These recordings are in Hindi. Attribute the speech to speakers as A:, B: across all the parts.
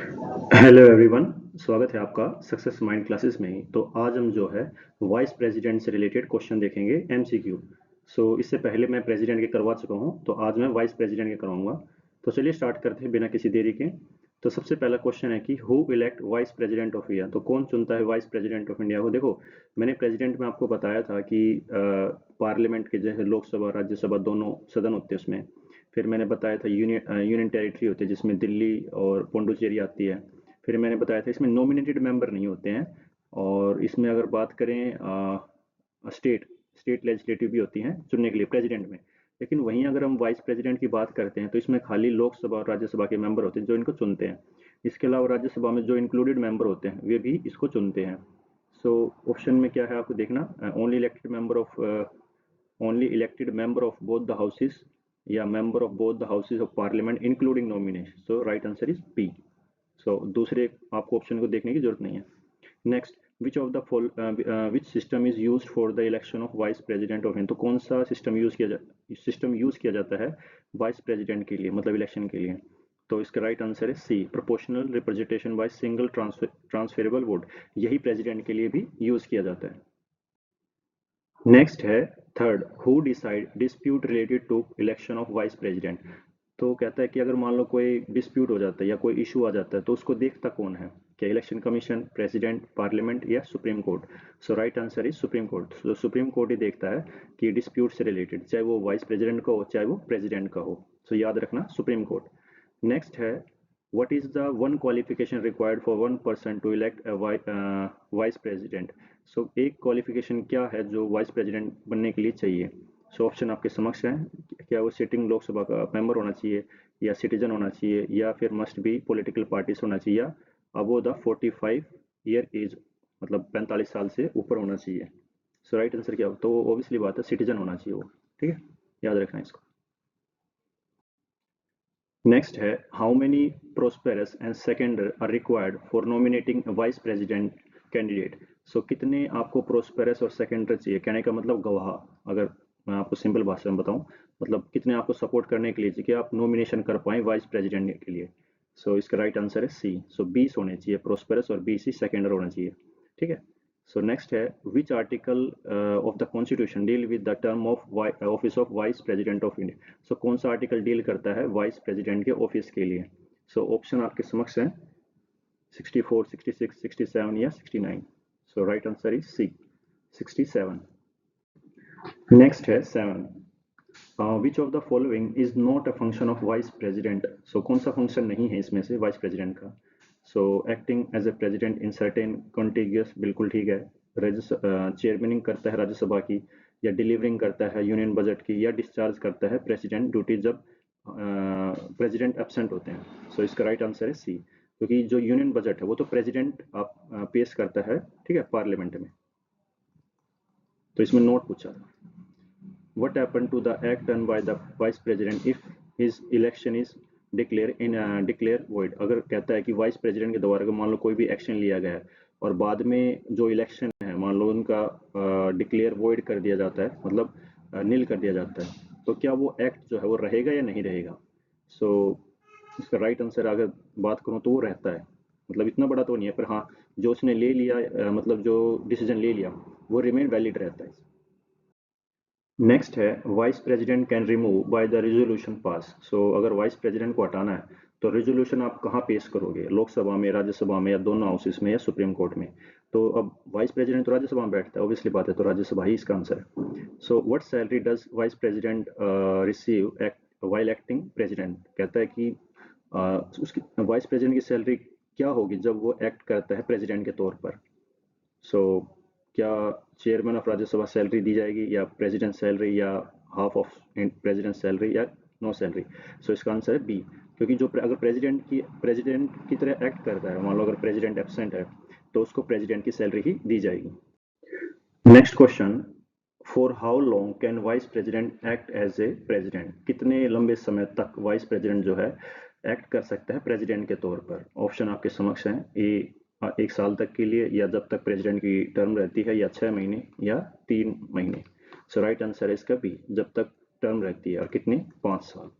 A: हेलो एवरीवन, स्वागत है आपका सक्सेस माइंड क्लासेस में। तो आज हम जो है वाइस प्रेसिडेंट से रिलेटेड क्वेश्चन देखेंगे एमसीक्यू। इससे पहले मैं प्रेसिडेंट के करवा चुका हूं, तो आज मैं वाइस प्रेसिडेंट के करवाऊंगा। तो चलिए स्टार्ट करते हैं बिना किसी देरी के। तो सबसे पहला क्वेश्चन है कि who elect vice president of India. तो कौन चुनता है वाइस प्रेसिडेंट ऑफ इंडिया को। देखो, मैंने प्रेसिडेंट में आपको बताया था कि पार्लियामेंट के जैसे लोकसभा राज्यसभा दोनों सदन होते हैं उसमें। फिर मैंने बताया था यूनियन टेरिटरी होती है जिसमें दिल्ली और पुडुचेरी आती है। फिर मैंने बताया था इसमें नॉमिनेटेड मेंबर नहीं होते हैं। और इसमें अगर बात करें स्टेट स्टेट लेजिस्लेटिव भी होती हैं चुनने के लिए प्रेसिडेंट में। लेकिन वहीं अगर हम वाइस प्रेसिडेंट की बात करते हैं तो इसमें खाली लोकसभा और राज्यसभा के मेंबर होते हैं जो इनको चुनते हैं। इसके अलावा राज्यसभा में जो इंक्लूडेड मेंबर होते हैं वे भी इसको चुनते हैं। सो ऑप्शन में क्या है आपको देखना, only elected member of both the houses या member of both the houses of parliament including nomination. So right answer is B. दूसरे आपको ऑप्शन को देखने की जरूरत नहीं है। Next, which system is used for the election of vice president of India. तो कौन सा सिस्टम यूज किया जाता है वाइस प्रेसिडेंट के लिए, मतलब इलेक्शन के लिए। तो इसका राइट आंसर है C, proportional representation by single transferable vote. यही प्रेसिडेंट के लिए भी यूज किया जाता है। नेक्स्ट है third, who decide dispute related to election of vice president. तो कहता है कि अगर मान लो कोई डिस्प्यूट हो जाता है या कोई इशू आ जाता है तो उसको देखता कौन है। क्या इलेक्शन कमीशन, प्रेसिडेंट, पार्लियामेंट या supreme court. So right answer is supreme court. तो सुप्रीम कोर्ट ही देखता है कि डिस्प्यूट से रिलेटेड, चाहे वो वाइस प्रेसिडेंट का हो चाहे वो प्रेसिडेंट का हो। सो याद रखना सुप्रीम कोर्ट। नेक्स्ट है, what is the one qualification required for one person to elect a vice president। सो एक क्वालिफिकेशन क्या है जो वाइस प्रेसिडेंट बनने के लिए चाहिए। सो ऑप्शन आपके समक्ष हैं। क्या वो सिटिंग लोकसभा का मेंबर होना चाहिए, या सिटीजन होना चाहिए, या फिर मस्ट बी पॉलिटिकल पार्टीज होना चाहिए, या अबो द 45 ईयर एज, मतलब 45 साल से ऊपर होना चाहिए। सो राइट आंसर क्या हो, तो ऑब्वियसली बात है सिटीजन होना चाहिए वो। ठीक है, याद रखना इसको। नेक्स्ट है, how many proposers and seconder are required for nominating vice president candidate. So कितने आपको प्रोस्पेरस और सेकेंडर चाहिए, कहने का मतलब गवाह। अगर मैं आपको सिंपल भाषा में बताऊं, मतलब कितने आपको सपोर्ट करने के लिए चाहिए कि आप नॉमिनेशन कर पाए वाइस प्रेसिडेंट के लिए। इसका राइट आंसर है सी। 20 होने चाहिए प्रोस्पेरस और 20 ही सेकेंडर होना चाहिए। ठीक है। नेक्स्ट है, which article of the constitution deal with the term of office of vice president of India. कौन सा आर्टिकल डील करता है वाइस प्रेसिडेंट के ऑफिस के लिए। ऑप्शन आपके समक्ष है, 64, 66, 67 या 69। Right answer is C, 67। Next है 7, which of the following is not a function of vice president. कौन सा फंक्शन नहीं है इसमें से वाइस प्रेसिडेंट का। Acting as a president in certain contingencies, बिल्कुल ठीक है। चेयरमैनिंग करता है राज्यसभा की, या डिलीवरिंग करता है यूनियन बजट की, या डिस्चार्ज करता है प्रेसिडेंट ड्यूटी जब प्रेसिडेंट एब्सेंट होते हैं। इसका राइट आंसर है सी, क्योंकि जो यूनियन बजट है वो तो प्रेसिडेंट आप पेश करता है, ठीक है, पार्लियामेंट में। तो इसमें नोट पूछा था, what happened to the act done by the vice president if his election is declare void। अगर कहता है कि वाइस प्रेसिडेंट के द्वारा मान लो कोई भी एक्शन लिया गया है और बाद में जो इलेक्शन है मान लो उनका डिक्लेयर वॉइड कर दिया जाता है, मतलब नील कर दिया जाता है, तो क्या वो एक्ट जो है वो रहेगा या नहीं रहेगा। सो इसका राइट आंसर अगर बात करूँ तो वो रहता है। मतलब इतना बड़ा तो नहीं है, पर हाँ, जो उसने ले लिया मतलब जो डिसीजन ले लिया वो रिमेन वैलिड रहता है। नेक्स्ट है, vice president can remove by the resolution pass. अगर वाइस प्रेसिडेंट को हटाना है तो रेजोल्यूशन आप कहाँ पेश करोगे, लोकसभा में, राज्यसभा में, या दोनों हाउसेस में, या सुप्रीम कोर्ट में। तो अब वाइस प्रेसिडेंट तो राज्यसभा में बैठता है, ऑब्वियसली बात है, तो राज्यसभा ही इसका आंसर है। What salary does vice president receive while acting president. कहता है कि उसकी वाइस प्रेसिडेंट की सैलरी क्या होगी जब वो एक्ट करता है प्रेसिडेंट के तौर पर। सो क्या चेयरमैन ऑफ राज्यसभा सैलरी दी जाएगी, या प्रेसिडेंट सैलरी, या हाफ ऑफ प्रेसिडेंट सैलरी, या नो सैलरी। इसका आंसर है बी, क्योंकि जो अगर प्रेसिडेंट की तरह एक्ट करता है, मान लो अगर प्रेसिडेंट एब्सेंट है तो उसको प्रेसिडेंट की सैलरी ही दी जाएगी। Next question, for how long can vice president act as a president. कितने लंबे समय तक वाइस प्रेसिडेंट जो है एक्ट कर सकता है प्रेसिडेंट के तौर पर। ऑप्शन आपके समक्ष हैं, ए 1 साल तक के लिए, या जब तक प्रेसिडेंट की टर्म रहती है, या 6 महीने, या 3 महीने। राइट आंसर है इसका बी, जब तक टर्म रहती है। और कितनी, 5 साल।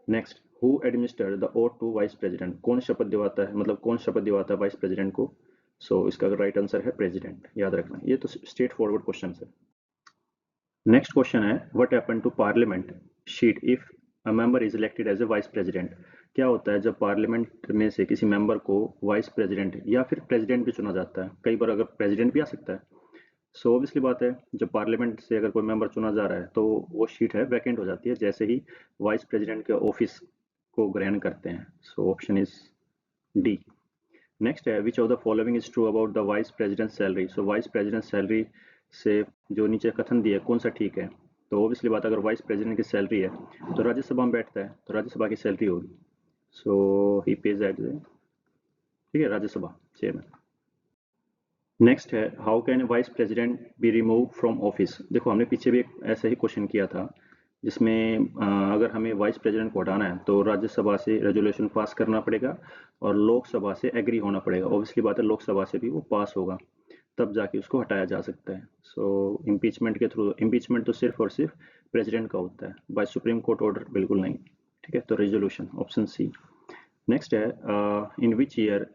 A: Next, who administer the oath to vice president, कौन शपथ दिलाता है, मतलब कौन शपथ दिलाता है वाइस प्रेसिडेंट को? सो इसका राइट आंसर है प्रेसिडेंट, याद रखना, ये तो स्ट्रेट फॉरवर्ड क्वेश्चन है। नेक्स्ट क्वेश्चन है what happen to parliament seat if a member is elected as a vice president? क्या होता है जब पार्लियामेंट में से किसी मेंबर को वाइस प्रेसिडेंट या फिर प्रेसिडेंट भी चुना जाता है? कई बार अगर प्रेसिडेंट भी आ सकता है। सो ऑब्वियसली बात है, जब पार्लियामेंट से अगर कोई मेंबर चुना जा रहा है तो वो सीट है वैकेंट हो जाती है जैसे ही वाइस प्रेसिडेंट के ऑफिस को ग्रहण करते हैं। So option is D. Next है which of the following is true about the vice president salary? So vice president salary से जो नीचे कथन दिया है कौन सा ठीक है? तो ऑब्वियसली बात, अगर वाइस प्रेसिडेंट की सैलरी है तो राज्यसभा में बैठता है तो राज्यसभा की सैलरी होगी। सो ही पेज एट, ठीक है, राज्यसभा चेयरमैन। नेक्स्ट है how can vice president be remove from office? देखो हमने पीछे भी एक ऐसा ही क्वेश्चन किया था जिसमें अगर हमें वाइस प्रेसिडेंट को हटाना है तो राज्यसभा से रेजोल्यूशन पास करना पड़ेगा और लोकसभा से एग्री होना पड़ेगा। ऑब्वियसली बात है लोकसभा से भी वो पास होगा तब जाके उसको हटाया जा सकता है। सो इम्पीचमेंट के थ्रू, इम्पीचमेंट तो सिर्फ और सिर्फ प्रेसिडेंट का होता है, बाय सुप्रीम कोर्ट ऑर्डर बिल्कुल नहीं। ठीक है, तो रेजोल्यूशन ऑप्शन सी। नेक्स्ट है in which year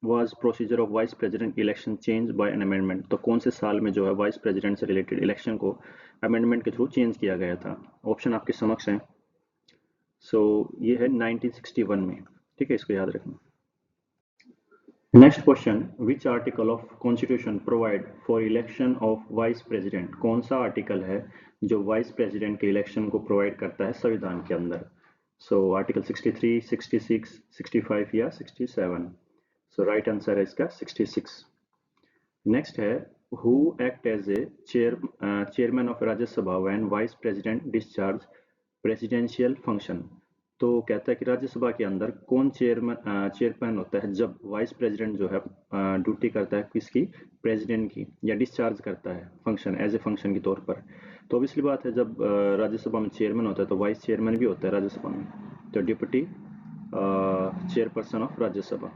A: was procedure of vice president election changed by an amendment? तो कौन से साल में जो है वाइस प्रेसिडेंट से रिलेटेड इलेक्शन को अमेंडमेंट के थ्रू चेंज किया गया था? ऑप्शन आपके समक्ष हैं। सो ये है 1961 में। ठीक है, इसको याद रखना। Next question which article of constitution provide for election of vice president? कौन सा आर्टिकल है जो वाइस प्रेसिडेंट के इलेक्शन को प्रोवाइड करता है संविधान के अंदर? सो आर्टिकल 63, 66, 65 या 67? सो राइट आंसर है इसका 66। नेक्स्ट है who act as a chairman of Rajya Sabha when vice president discharge presidential function? तो कहता है कि राज्यसभा के अंदर कौन चेयरमैन होता है जब वाइस प्रेसिडेंट जो है ड्यूटी करता है किसकी, प्रेसिडेंट की, या डिस्चार्ज करता है फंक्शन एज ए फंक्शन के तौर पर। तो ऑब्वियसली बात है जब राज्यसभा में चेयरमैन होता है तो वाइस चेयरमैन भी होता है राज्यसभा में, तो deputy chairperson of Rajya Sabha.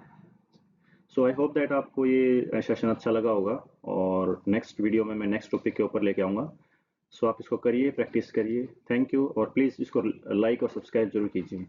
A: So I hope that आपको ये सेशन अच्छा लगा होगा और नेक्स्ट वीडियो में मैं नेक्स्ट टॉपिक के ऊपर लेके आऊँगा। सो आप इसको करिए, प्रैक्टिस करिए। थैंक यू, और प्लीज़ इसको लाइक और सब्सक्राइब जरूर कीजिए।